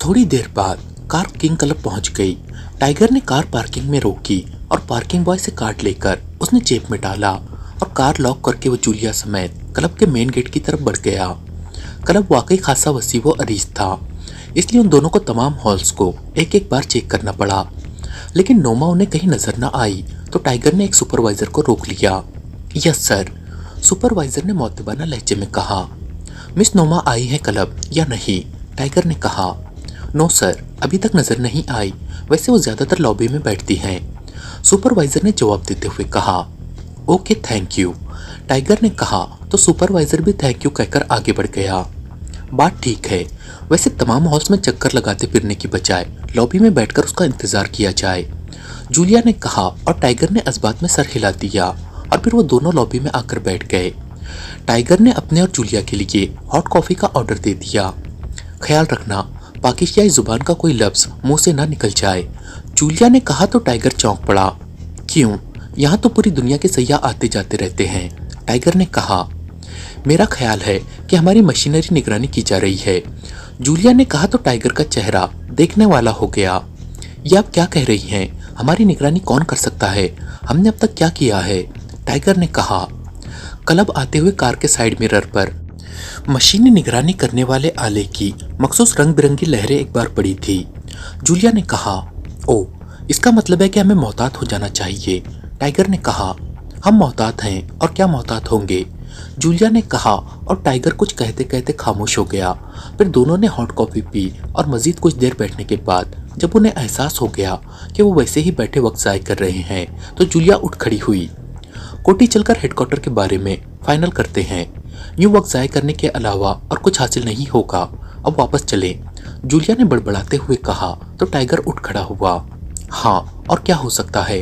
थोड़ी देर बाद car king club पहुंच गई। टाइगर ने कार पार्किंग में रोकी और पार्किंग बॉय से कार्ड लेकर उसने जेब में डाला और कार लॉक करके वो जूलिया समेत क्लब के मेन गेट की तरफ बढ़ गया। क्लब वाकई खासा वसी व अरीज था, इसलिए उन दोनों को तमाम हॉल्स को एक एक बार चेक करना पड़ा, लेकिन नोमा उन्हें कहीं नजर न आई तो टाइगर ने एक सुपरवाइजर को रोक लिया। यस सर, सुपरवाइजर ने मौतबाना लहजे में कहा। मिस नोमा आई है क्लब या नहीं? टाइगर ने कहा। नो सर, अभी तक नजर नहीं आई, वैसे वो ज्यादातर लॉबी में बैठती हैं, सुपरवाइजर ने जवाब देते हुए कहा। ओके थैंक यू, टाइगर ने कहा तो सुपरवाइजर भी थैंक यू कहकर आगे बढ़ गया। बात ठीक है, वैसे तमाम हॉल्स में चक्कर लगाते फिरने की बजाय लॉबी में बैठकर उसका इंतजार किया जाए, जूलिया ने कहा और टाइगर ने इस बात में सर हिला दिया और फिर वो दोनों लॉबी में आकर बैठ गए। टाइगर ने अपने और जूलिया के लिए हॉट कॉफी का ऑर्डर दे दिया। ख्याल रखना पाकिस्तानी जुबान का कोई लफ्ज मुंह से ना निकल जाए, जूलिया ने कहा तो टाइगर चौंक पड़ा। क्यों? यहाँ तो पूरी दुनिया के सैयाह आते जाते रहते हैं, टाइगर ने कहा। मेरा ख्याल है कि हमारी मशीनरी निगरानी की जा रही है, जूलिया ने कहा तो टाइगर का चेहरा देखने वाला हो गया। ये आप क्या कह रही हैं? हमारी निगरानी कौन कर सकता है? हमने अब तक क्या किया है? टाइगर ने कहा। क्लब आते हुए कार के साइड मिरर पर मशीनी निगरानी करने वाले आले की मखसूस रंग बिरंगी लहरें एक बार पड़ी थी। जूलिया ने कहा, ओ, इसका मतलब है कि हमें मोहतात हो जाना चाहिए, टाइगर ने कहा। हम मोहतात हैं और क्या मोहतात होंगे, जूलिया ने कहा और टाइगर कुछ कहते कहते खामोश हो गया। फिर दोनों ने हॉट कॉफी पी और मजीद कुछ देर बैठने के बाद जब उन्हें एहसास हो गया कि वो वैसे ही बैठे वक्त ज़ाय कर रहे हैं तो जूलिया उठ खड़ी हुई। कोठी चलकर हेडक्वार्टर के बारे में फाइनल करते हैं, यूं वक्त ज़ाय करने के अलावा और कुछ हासिल नहीं होगा, अब वापस चले, जूलिया ने बड़बड़ाते हुए कहा तो टाइगर उठ खड़ा हुआ। हाँ, और क्या हो सकता है,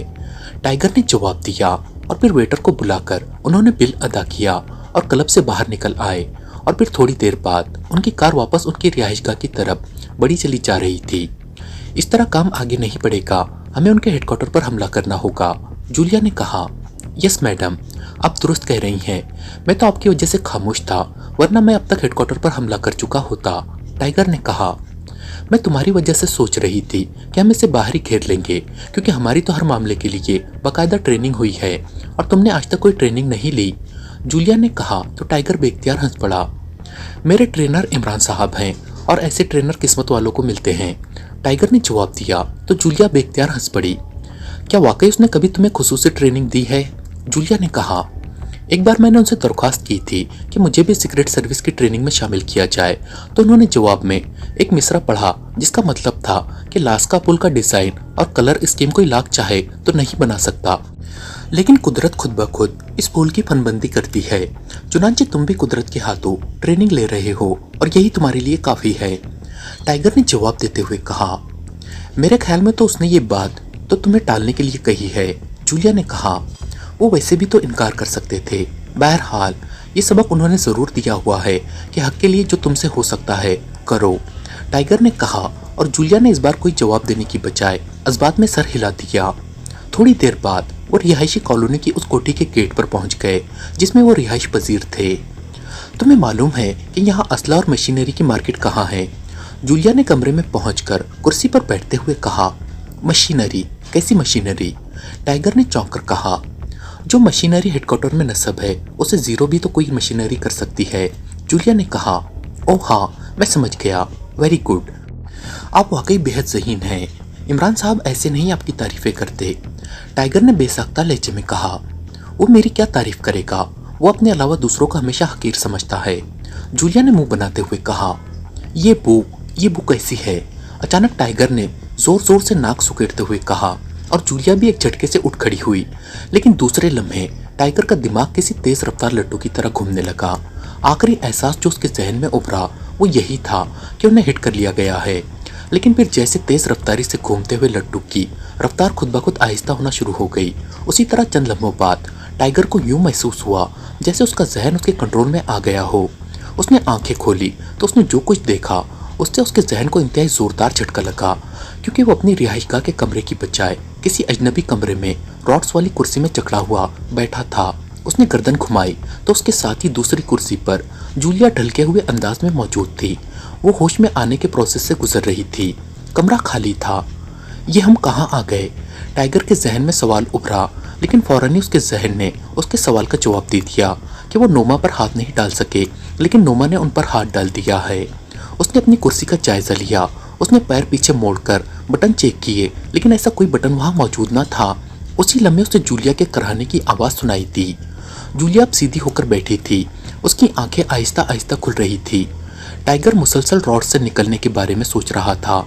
टाइगर ने जवाब दिया और फिर वेटर को बुलाकर उन्होंने बिल अदा किया और क्लब से बाहर निकल आए और फिर थोड़ी देर बाद उनकी कार वापस उनकी रिहाइशगाह की तरफ बढ़ी चली जा रही थी। इस तरह काम आगे नहीं बढ़ेगा, हमें उनके हेडक्वार्टर पर हमला करना होगा, जूलिया ने कहा। यस मैडम, आप दुरुस्त कह रही हैं, मैं तो आपकी वजह से खामोश था, वरना मैं अब तक हेडक्वार्टर पर हमला कर चुका होता, टाइगर ने कहा। मैं तुम्हारी वजह से सोच रही थी कि हम इसे बाहर ही घेर लेंगे, क्योंकि हमारी तो हर मामले के लिए बाकायदा ट्रेनिंग हुई है और तुमने आज तक कोई ट्रेनिंग नहीं ली, जूलिया ने कहा तो टाइगर बेख्तियार हंस पड़ा। मेरे ट्रेनर इमरान साहब हैं और ऐसे ट्रेनर किस्मत वालों को मिलते हैं, टाइगर ने जवाब दिया तो जूलिया बेख्तियार हंस पड़ी। क्या वाकई उसने कभी तुम्हें खुसूसी ट्रेनिंग दी है, जूलिया ने कहा। एक बार मैंने उनसे दरख्वास्त की थी कि मुझे भी सीक्रेट सर्विस की ट्रेनिंग में शामिल किया जाए, तो उन्होंने जवाब में एक मिसरा पढ़ा जिसका मतलब था कि लास्का पुल का डिजाइन और कलर स्कीम कोई लाख चाहे तो नहीं बना सकता, लेकिन कुदरत खुद ब खुद इस पुल की फनबंदी करती है। चुनांचे तुम भी कुदरत के हाथों ट्रेनिंग ले रहे हो और यही तुम्हारे लिए काफी है, टाइगर ने जवाब देते हुए कहा। मेरे ख्याल में तो उसने ये बात तो तुम्हें टालने के लिए कही है, जूलिया ने कहा। वो वैसे भी तो इनकार कर सकते थे, बहरहाल ये सबक उन्होंने जरूर दिया हुआ है कि हक के लिए जो तुमसे हो सकता है करो, टाइगर ने कहा और जूलिया ने इस बार कोई जवाब देने की बजाय इस बात में सर हिला दिया। थोड़ी देर बाद वो रिहायशी कॉलोनी की उस कोठी के गेट पर पहुंच गए जिसमें वो रिहाइश पजीर थे। तुम्हें मालूम है कि यहाँ असला और मशीनरी की मार्केट कहाँ है, जूलिया ने कमरे में पहुंचकर कुर्सी पर बैठते हुए कहा। मशीनरी? कैसी मशीनरी, टाइगर ने चौंक कर कहा। जो मशीनरी हेडक्वार्टर में नस्ब है उसे जीरो भी तो कोई मशीनरी कर सकती है, जूलिया ने कहा। ओह हाँ, मैं समझ गया, वेरी गुड, आप वाकई बेहद ज़हीन हैं, इमरान साहब ऐसे नहीं आपकी तारीफें करते, टाइगर ने बेसाख्ता लहजे में कहा। वो मेरी क्या तारीफ करेगा, वो अपने अलावा दूसरों को हमेशा हकीर समझता है, जूलिया ने मुंह बनाते हुए कहा। ये बुक कैसी है, अचानक टाइगर ने जोर जोर से नाक सुकेड़ते हुए कहा और जूलिया भी एक झटके से उठ खड़ी हुई, लेकिन दूसरे लम्हे टाइगर का दिमाग किसी तेज रफ्तार लड्डू की तरह घूमने लगा। आखिरी एहसास जो उसके जहन में उभरा वो यही था कि उन्हें हिट कर लिया गया है, लेकिन फिर जैसे तेज रफ्तारी से घूमते हुए लड्डू की रफ्तार खुद ब खुद आहिस्ता होना शुरू हो गई, उसी तरह चंद लम्हों बाद टाइगर को यूं महसूस हुआ जैसे उसका जहन उसके कंट्रोल में आ गया हो। उसने आंखें खोली तो उसने जो कुछ देखा उससे उसके जहन को इंतहाई जोरदार झटका लगा, क्योंकि वो अपनी रिहाइशगाह के कमरे की बजाय किसी अजनबी कमरे में रॉड्स वाली कुर्सी में जकड़ा हुआ बैठा था। उसने गर्दन घुमाई तो उसके साथ ही दूसरी कुर्सी पर जूलिया ढलके हुए अंदाज में मौजूद थी। वो होश में आने के प्रोसेस से गुजर रही थी। कमरा खाली था। ये हम कहाँ आ गए? टाइगर के जहन में सवाल उभरा, लेकिन फौरन ही उसके जहन ने उसके सवाल का जवाब दे दिया कि वो नोमा पर हाथ नहीं डाल सके, लेकिन नोमा ने उन पर हाथ डाल दिया है। उसने अपनी कुर्सी का जायजा लिया। उसने पैर पीछे मोड़कर बटन चेक किए, लेकिन ऐसा कोई बटन वहां मौजूद न था। उसी लम्हे उसे जूलिया के कराहने की आवाज़ सुनाई दी। जूलिया अब सीधी होकर बैठी थी। उसकी आंखें आहिस्ता आहिस्ता खुल रही थी। टाइगर मुसलसल रॉड से निकलने के बारे में सोच रहा था,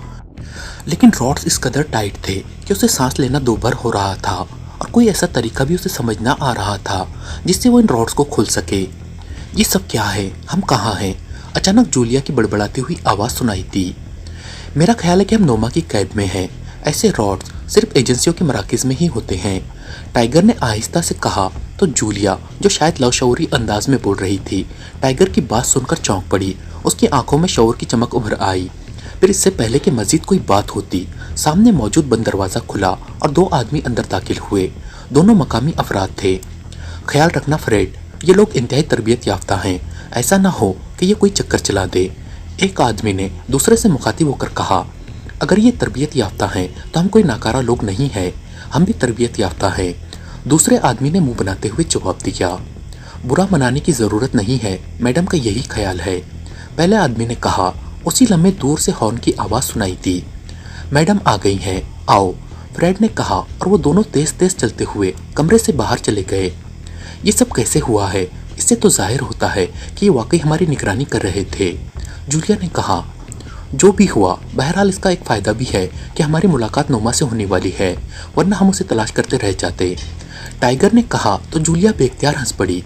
लेकिन रॉड्स इस कदर टाइट थे कि उसे सांस लेना दोभर हो रहा था, और कोई ऐसा तरीका भी उसे समझ ना आ रहा था जिससे वो इन रॉड्स को खोल सके। ये सब क्या है? हम कहाँ हैं? अचानक जूलिया की बड़बड़ाती हुई आवाज़ सुनाई दी। मेरा ख्याल है कि हम नोमा की कैद में हैं। ऐसे रॉड्स सिर्फ एजेंसियों के मराकज़ में ही होते हैं, टाइगर ने आहिस्ता से कहा। तो जूलिया, जो शायद लवशऊरी अंदाज में बोल रही थी, टाइगर की बात सुनकर चौंक पड़ी। उसकी आंखों में शऊर की चमक उभर आई। फिर इससे पहले कि मजीद कोई बात होती, सामने मौजूद बंद दरवाज़ा खुला और दो आदमी अंदर दाखिल हुए। दोनों मकामी अफराद थे। ख्याल रखना फ्रेड, ये लोग इंतहाई तरबियत याफ्ता हैं। ऐसा ना हो कि ये कोई चक्कर चला दे, एक आदमी ने दूसरे से मुखातिब होकर कहा। अगर ये तरबियत याफ्ता हैं तो हम कोई नाकारा लोग नहीं हैं, हम भी तरबियत याफ्ता हैं, दूसरे आदमी ने मुंह बनाते हुए जवाब दिया। बुरा मनाने की ज़रूरत नहीं है, मैडम का यही ख्याल है, पहले आदमी ने कहा। उसी लम्हे दूर से हॉर्न की आवाज़ सुनाई दी। मैडम आ गई हैं, आओ, फ्रेड ने कहा, और वो दोनों तेज तेज चलते हुए कमरे से बाहर चले गए। ये सब कैसे हुआ है? इससे तो जाहिर होता है कि ये वाकई हमारी निगरानी कर रहे थे, जूलिया ने कहा। जो भी हुआ, बहरहाल इसका एक फ़ायदा भी है कि हमारी मुलाकात नोमा से होने वाली है, वरना हम उसे तलाश करते रह जाते, टाइगर ने कहा। तो जूलिया बेख्तियार हंस पड़ी।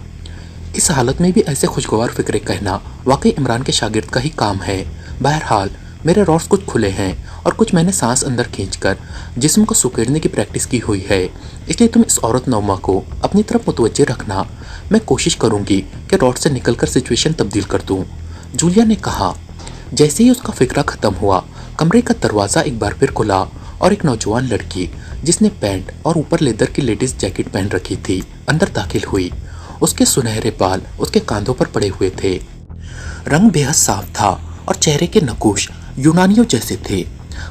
इस हालत में भी ऐसे खुशगवार फिक्रे कहना वाकई इमरान के शागिर्द का ही काम है। बहरहाल मेरे रॉड्स कुछ खुले हैं और कुछ मैंने सांस अंदर खींचकर जिस्म को सुकेड़ने की प्रैक्टिस की हुई है, इसलिए तुम इस औरत नोमा को अपनी तरफ मुतवज्जे रखना। मैं कोशिश करूंगी कि रॉड से निकलकर सिचुएशन तब्दील कर दूं, जूलिया ने कहा। जैसे ही उसका फिक्रा ख़त्म हुआ, कमरे का दरवाज़ा एक बार फिर खुला और एक नौजवान लड़की जिसने पैंट और ऊपर लेदर की लेडीज़ जैकेट पहन रखी थी अंदर दाखिल हुई। उसके सुनहरे बाल उसके कांधों पर पड़े हुए थे। रंग बेहद साफ था और चेहरे के नकूश यूनानियों जैसे थे।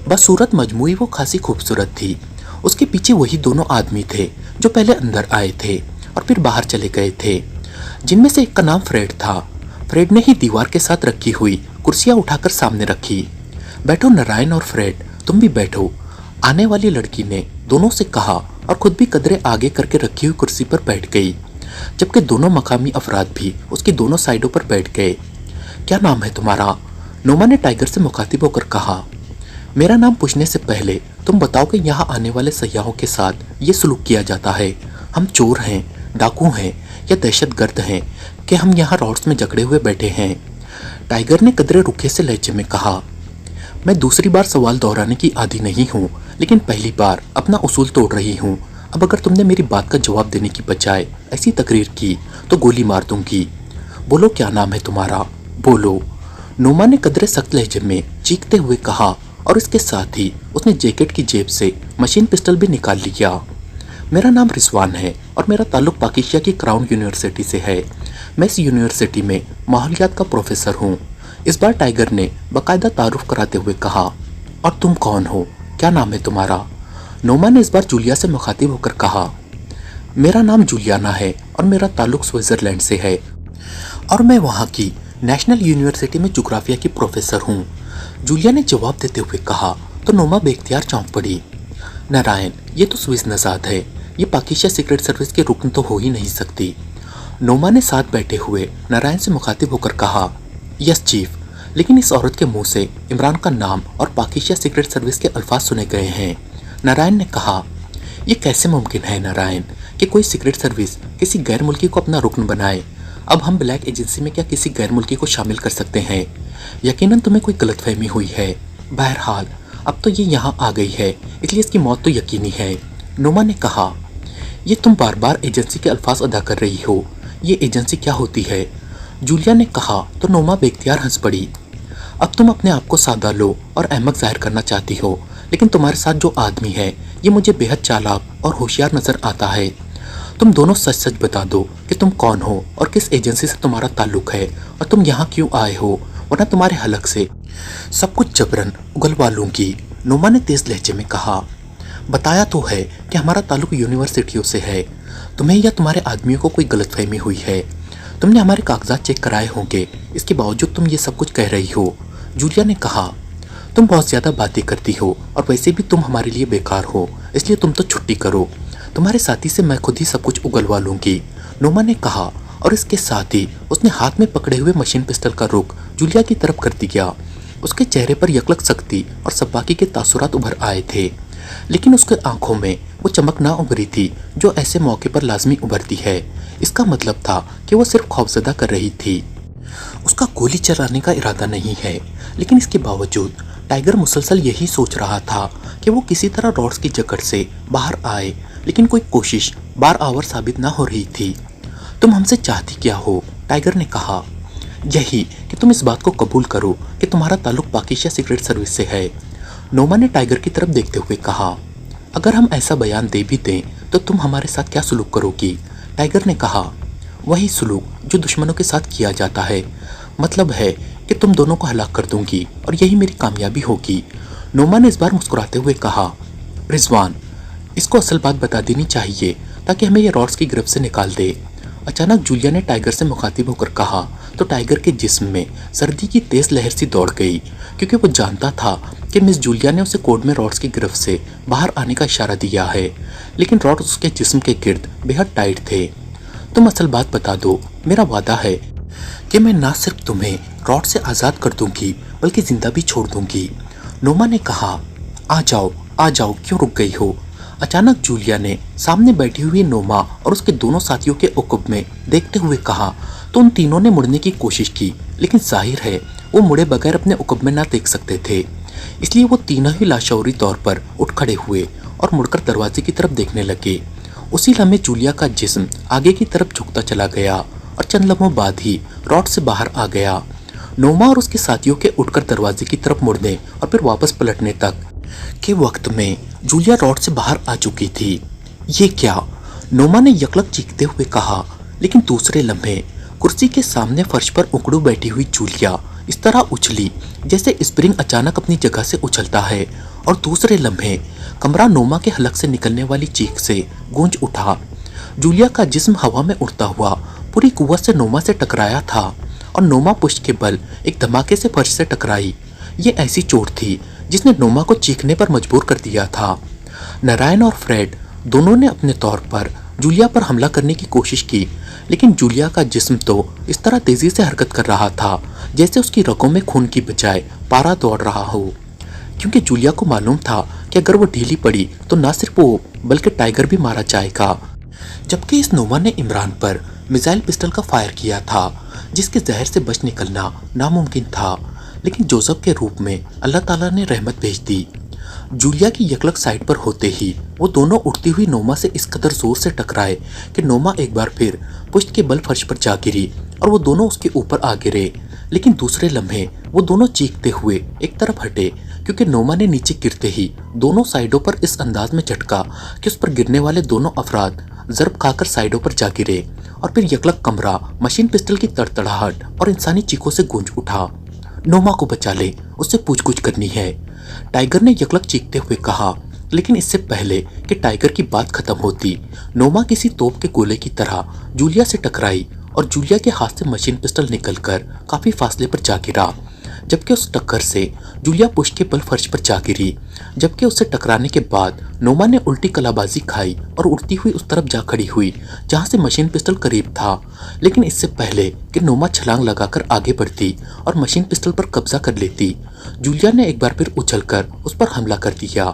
बस सूरत मजमूई वो खासी खूबसूरत थी। उसके पीछे वही दोनों आदमी थे जो पहले अंदर आए थे और फिर बाहर चले गए थे, जिनमें से एक का नाम फ्रेड था। फ्रेड ने ही दीवार के साथ रखी हुई कुर्सियां उठाकर सामने रखी। बैठो नारायण और फ्रेड, तुम भी बैठो, आने वाली लड़की ने दोनों से कहा और खुद भी कदरे आगे करके रखी हुई कुर्सी पर बैठ गई, जबकि दोनों मकामी अफराद भी उसकी दोनों साइडों पर बैठ गए। क्या नाम है तुम्हारा? नोमा ने टाइगर से मुखातिब होकर कहा। मेरा नाम पूछने से पहले तुम बताओ कि यहाँ आने वाले सयाहों के साथ ये सलूक किया जाता है। हम चोर हैं, डाकू हैं या दहशतगर्द हैं कि हम यहाँ रॉड्स में जकड़े हुए बैठे हैं? टाइगर ने कदरे रुखे से लहजे में कहा। मैं दूसरी बार सवाल दोहराने की आदी नहीं हूँ, लेकिन पहली बार अपना उसूल तोड़ रही हूँ। अब अगर तुमने मेरी बात का जवाब देने की बजाय ऐसी तकरीर की तो गोली मार दूंगी। बोलो, क्या नाम है तुम्हारा? बोलो, नोमा ने कदरे सख्त लहजे में चीखते हुए कहा, और इसके साथ ही उसने जैकेट की जेब से मशीन पिस्टल भी निकाल लिया। मेरा नाम रिजवान है और मेरा ताल्लुक पाकिस्तान की क्राउन यूनिवर्सिटी से है। मैं इस यूनिवर्सिटी में माहौलियात का प्रोफेसर हूँ। इस बार टाइगर ने बाकायदा तारुफ कराते हुए कहा। और तुम कौन हो? क्या नाम है तुम्हारा? नोमा ने इस बार जूलिया से मुखातिब होकर कहा। मेरा नाम जूलियाना है और मेरा ताल्लुक स्विट्ज़रलैंड से है, और मैं वहाँ की नेशनल यूनिवर्सिटी में जोग्राफिया की प्रोफेसर हूँ, जूलिया ने जवाब देते हुए कहा। तो नोमा बेख्तियार चौंक पड़ी। नारायण, ये तो स्विस नजाद है, ये पाकिस्तान सीक्रेट सर्विस के रुकन तो हो ही नहीं सकती। नोमा ने साथ बैठे हुए नारायण से मुखातिब होकर कहा। यस चीफ, लेकिन इस औरत के मुंह से इमरान का नाम और पाकिस्तान सीक्रेट सर्विस के अल्फाज सुने गए हैं, नारायण ने कहा। यह कैसे मुमकिन है नारायण कि कोई सीक्रेट सर्विस किसी गैर मुल्की को अपना रुकन बनाए? अब हम ब्लैक एजेंसी में क्या किसी गैर मुल्की को शामिल कर सकते हैं? यकीनन तुम्हें कोई गलतफहमी हुई है। बहरहाल अब तो ये यहाँ आ गई है, इसलिए इसकी मौत तो यकीनी है, नोमा ने कहा। ये तुम बार बार एजेंसी के अल्फाज अदा कर रही हो, ये एजेंसी क्या होती है? जूलिया ने कहा। तो नोमा बेख्तियार हंस पड़ी। अब तुम अपने आप को सादा लो और अहमक जाहिर करना चाहती हो, लेकिन तुम्हारे साथ जो आदमी है ये मुझे बेहद चालाक और होशियार नजर आता है। तुम दोनों सच सच बता दो कि तुम कौन हो और किस एजेंसी से तुम्हारा ताल्लुक है और तुम यहाँ क्यों आए हो, वरना तुम्हारे हलक से सब कुछ जबरन उगलवा लूंगी, नोमा ने तेज लहजे में कहा। बताया तो है कि हमारा ताल्लुक यूनिवर्सिटियों से है। तुम्हें या तुम्हारे आदमियों को कोई गलतफहमी हुई है। तुमने हमारे कागजात चेक कराए होंगे, इसके बावजूद तुम ये सब कुछ कह रही हो, जूलिया ने कहा। तुम बहुत ज्यादा बातें करती हो और वैसे भी तुम हमारे लिए बेकार हो, इसलिए तुम तो छुट्टी करो। तुम्हारे साथी से मैं खुद ही सब कुछ उगलवा लूंगी, नोमा ने कहा और इसके साथ ही उसने हाथ में पकड़े हुए मशीन पिस्टल का रुख जूलिया की तरफ कर दिया। उसके चेहरे पर यकलक सख्ती और सब्बाकी के तासुरात उभर आए थे, लेकिन उसके आंखों में वो चमक ना उभरी थी जो ऐसे मौके पर लाजमी उभरती है। इसका मतलब था कि वो सिर्फ खौफजदा कर रही थी। उसका गोली चलाने का इरादा नहीं है, लेकिन इसके बावजूद टाइगर मुसलसल यही सोच रहा था कि वो किसी तरह रॉड्स की जकड़ से बाहर आए, लेकिन कोई कोशिश बार आवर साबित ना हो रही थी। तुम हमसे चाहती क्या हो? टाइगर ने कहा। यही कि तुम इस बात को कबूल करो कि तुम्हारा ताल्लुक पाकिस्तान सीक्रेट सर्विस से है, नोमा ने टाइगर की तरफ देखते हुए कहा। अगर हम ऐसा बयान दे भी दें तो तुम हमारे साथ क्या सलूक करोगी? टाइगर ने कहा। वही सलूक जो दुश्मनों के साथ किया जाता है, मतलब है कि तुम दोनों को हलाक कर दूंगी और यही मेरी कामयाबी होगी, नोमा ने इस बार मुस्कुराते हुए कहा। रिजवान, इसको असल बात बता देनी चाहिए ताकि हमें ये रॉड्स की गिरफ्त से निकाल दे, अचानक जूलिया ने टाइगर से मुखातिब होकर कहा। तो टाइगर के जिस्म में सर्दी की तेज लहर सी दौड़ गई, क्योंकि वो जानता था कि मिस जूलिया ने उसे कोर्ट में रॉड्स की गिरफ्त से बाहर आने का इशारा दिया है, लेकिन रॉड्स उसके जिस्म के गिर्द बेहद टाइट थे। तुम असल बात बता दो, मेरा वादा है कि मैं ना सिर्फ तुम्हें रॉड से आज़ाद कर दूंगी बल्कि जिंदा भी छोड़ दूंगी, नोमा ने कहा। आ जाओ, क्यों रुक गई हो? अचानक जूलिया ने सामने बैठी हुई नोमा और उसके दोनों साथियों के उकुब में देखते हुए कहा। तो उन तीनों ने मुड़ने की कोशिश की, लेकिन जाहिर है वो मुड़े बगैर अपने उकुब में ना देख सकते थे, इसलिए वो तीनों ही लाशौरी तौर पर उठ खड़े हुए और मुड़कर दरवाजे की तरफ देखने लगे। उसी लम्हे जूलिया का जिस्म आगे की तरफ झुकता चला गया और चंद लम्हों बाद ही रॉड से बाहर आ गया। नोमा और उसके साथियों के उठकर दरवाजे की तरफ मुड़ने और फिर वापस पलटने तक के वक्त में जूलिया रॉड से बाहर आ चुकी थी। ये क्या? नोमा ने यकलक चीखते हुए कहा, लेकिन दूसरे लम्हे कुर्सी के सामने फर्श पर उकड़ू बैठी हुई जूलिया इस तरह उछली जैसे स्प्रिंग अचानक अपनी जगह से उछलता है, और दूसरे लम्हे कमरा नोमा के हलक से निकलने वाली चीख से गूंज उठा। जूलिया का जिस्म हवा में उड़ता हुआ पूरी कुव्वत से नोमा से टकराया था और नोमा पुष्ट के बल एक धमाके से फर्श से टकराई। ये ऐसी चोट थी जिसने नोमा को चीखने पर मजबूर कर दिया था। नारायण और फ्रेड दोनों ने अपने तौर पर जूलिया पर हमला करने की कोशिश की, लेकिन जूलिया का जिस्म तो इस तरह तेजी से हरकत कर रहा था जैसे उसकी रगों में खून की बजाय पारा दौड़ रहा हो, क्योंकि जूलिया को मालूम था कि अगर वो ढीली पड़ी तो ना सिर्फ वो बल्कि टाइगर भी मारा जाएगा। जबकि इस नोमा ने इमरान पर मिसाइल पिस्टल का फायर किया था जिसके जहर से बच निकलना नामुमकिन था, लेकिन जोसेफ के रूप में अल्लाह ताला ने रहमत भेज दी। जूलिया की यकलक साइड पर होते ही वो दोनों उठती हुई नोमा से इस कदर जोर से टकराए कि नोमा एक बार फिर पुश्त के बल फर्श पर जा गिरी और वो दोनों उसके ऊपर आ गिरे। लेकिन दूसरे लम्हे वो दोनों चीखते हुए एक तरफ हटे, क्योंकि नोमा ने नीचे गिरते ही दोनों साइडों पर इस अंदाज में झटका कि उस पर गिरने वाले दोनों अफराद जरब खाकर साइडों पर जा गिरे, और फिर यकलक कमरा मशीन पिस्टल की तड़तड़ाहट और इंसानी चीखों से गूंज उठा। नोमा को बचा ले, उससे पूछ-गुछ करनी है, टाइगर ने यकलक चीखते हुए कहा। लेकिन इससे पहले कि टाइगर की बात खत्म होती, नोमा किसी तोप के गोले की तरह जूलिया से टकराई और जूलिया के हाथ से मशीन पिस्टल निकलकर काफी फासले पर जा गिरा। जबकि उस टक्कर से जूलिया पुष्ट के बल फर्श पर जा गिरी। जबकि उससे टकराने के बाद नोमा ने उल्टी कलाबाजी खाई और उड़ती हुई उस तरफ जा खड़ी हुई जहां से मशीन पिस्टल करीब था। लेकिन इससे पहले कि नोमा छलांग लगाकर आगे बढ़ती और मशीन पिस्टल पर कब्जा कर लेती, जूलिया ने एक बार फिर उछलकर उस पर हमला कर दिया।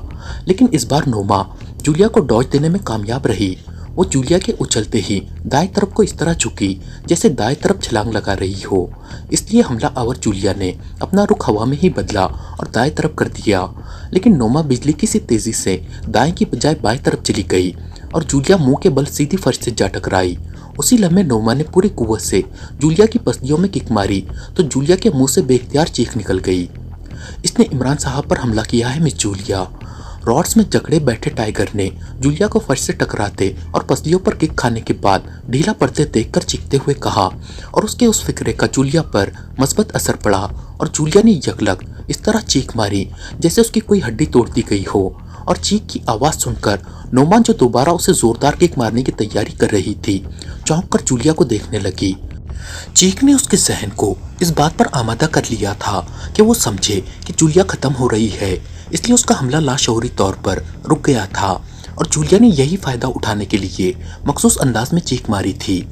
लेकिन इस बार नोमा जूलिया को डॉज देने में कामयाब रही। वो जूलिया के उछलते ही दाएं तरफ को इस तरह झुकी जैसे दाएं तरफ छलांग लगा रही हो, इसलिए हमला आवर जूलिया ने अपना रुख हवा में ही बदला और दाएं तरफ कर दिया। लेकिन नोमा बिजली की सी तेजी से दाएं की बजाय बाएं तरफ चली गई और जूलिया मुंह के बल सीधी फर्श से जा टकराई। उसी लम्हे नोमा ने पूरी कुव्वत से जूलिया की पसलियों में किक मारी तो जूलिया के मुंह से बेख्तियार चीख निकल गई। इसने इमरान साहब पर हमला किया है मिस जूलिया, रॉड्स में जकड़े बैठे टाइगर ने जूलिया को फर्श से टकराते और पसलियों पर किक खाने के बाद ढीला पड़ते देखकर चीखते हुए कहा, और उसके उस फिक्रे का जूलिया पर मस्बत असर पड़ा और जूलिया ने यकलक इस तरह चीख मारी जैसे उसकी कोई हड्डी तोड़ दी गई हो। और चीख की आवाज सुनकर नोमान, जो दोबारा उसे जोरदार किक मारने की तैयारी कर रही थी, चौंक कर जूलिया को देखने लगी। चीख ने उसके जहन को इस बात पर आमादा कर लिया था कि वो समझे कि जूलिया खत्म हो रही है, इसलिए उसका हमला लाशऊरी तौर पर रुक गया था और जूलिया ने यही फायदा उठाने के लिए मखसूस अंदाज में चीख मारी थी।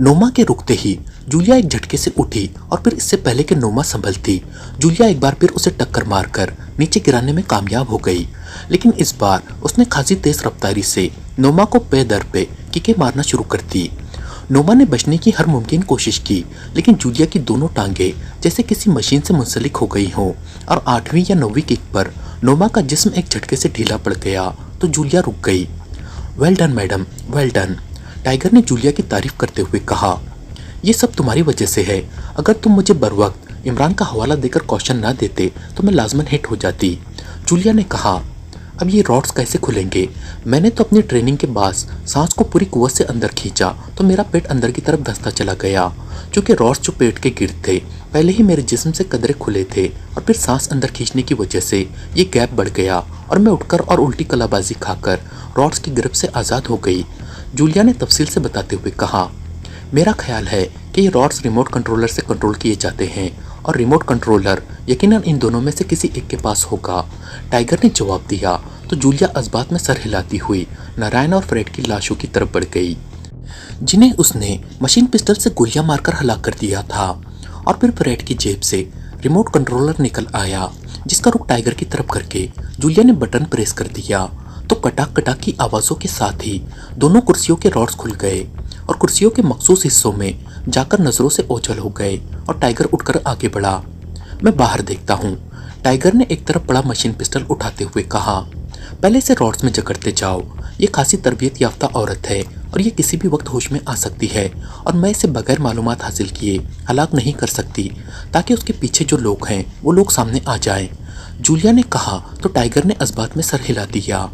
नोमा के रुकते ही जूलिया एक झटके से उठी और फिर इससे पहले कि नोमा संभलती, जूलिया एक बार फिर उसे टक्कर मारकर नीचे गिराने में कामयाब हो गई। लेकिन इस बार उसने खासी तेज रफ्तारी से नोमा को पे दर पे किके मारना शुरू कर दी। नोमा ने बचने की हर मुमकिन कोशिश की, लेकिन जूलिया की दोनों टांगे जैसे किसी मशीन से मुंसलिक हो गई हों और 8वीं या 9वीं किक पर नोमा का जिस्म एक झटके से ढीला पड़ गया तो जूलिया रुक गई। Well done madam, well done, tiger ने जूलिया की तारीफ करते हुए कहा। ये सब तुम्हारी वजह से है। अगर तुम मुझे बरवक्त इमरान का हवाला देकर क्वेश्चन ना देते तो मैं लाजमन हिट हो जाती। जूलिया ने कहा, अब ये रॉड्स कैसे खुलेंगे? मैंने तो अपनी ट्रेनिंग के बाद सांस को पूरी कुव्वत से अंदर खींचा तो मेरा पेट अंदर की तरफ धंसता चला गया। क्योंकि रॉड्स जो पेट के गिर्द थे पहले ही मेरे जिस्म से कदरे खुले थे और फिर सांस अंदर खींचने की वजह से ये गैप बढ़ गया और मैं उठकर और उल्टी कलाबाजी खाकर रॉड्स की गिरफ्त से आज़ाद हो गई। जूलिया ने तफसील से बताते हुए कहा, मेरा ख्याल है कि ये रॉड्स रिमोट कंट्रोलर से कंट्रोल किए जाते हैं और रिमोट कंट्रोलर यकीनन इन दोनों में से किसी एक के पास होगा। टाइगर ने जवाब दिया तो जूलिया अज़बात में सर हिलाती हुई नारायण और फ्रेड की लाशों की तरफ बढ़ गई, जिन्हें उसने मशीन पिस्टल से गोलियां मारकर हलाक कर दिया था। और फिर फ्रेड की जेब से रिमोट कंट्रोलर निकल आया, जिसका रुख टाइगर की तरफ करके जूलिया ने बटन प्रेस कर दिया तो कटाक कटाक की आवाज़ों के साथ ही दोनों कुर्सियों के रॉड्स खुल गए और कुर्सियों के मखसूस हिस्सों में जाकर नज़रों से ओझल हो गए और टाइगर उठकर आगे बढ़ा। मैं बाहर देखता हूँ, टाइगर ने एक तरफ बड़ा मशीन पिस्टल उठाते हुए कहा। पहले से रॉड्स में जकड़ते जाओ, ये खासी तरबियत याफ्ता औरत है और ये किसी भी वक्त होश में आ सकती है और मैं इसे बगैर मालूमात हासिल किए हलाक नहीं कर सकती, ताकि उसके पीछे जो लोग हैं वो लोग सामने आ जाएं। जूलिया ने कहा तो टाइगर ने अज़बात में सर हिला दिया।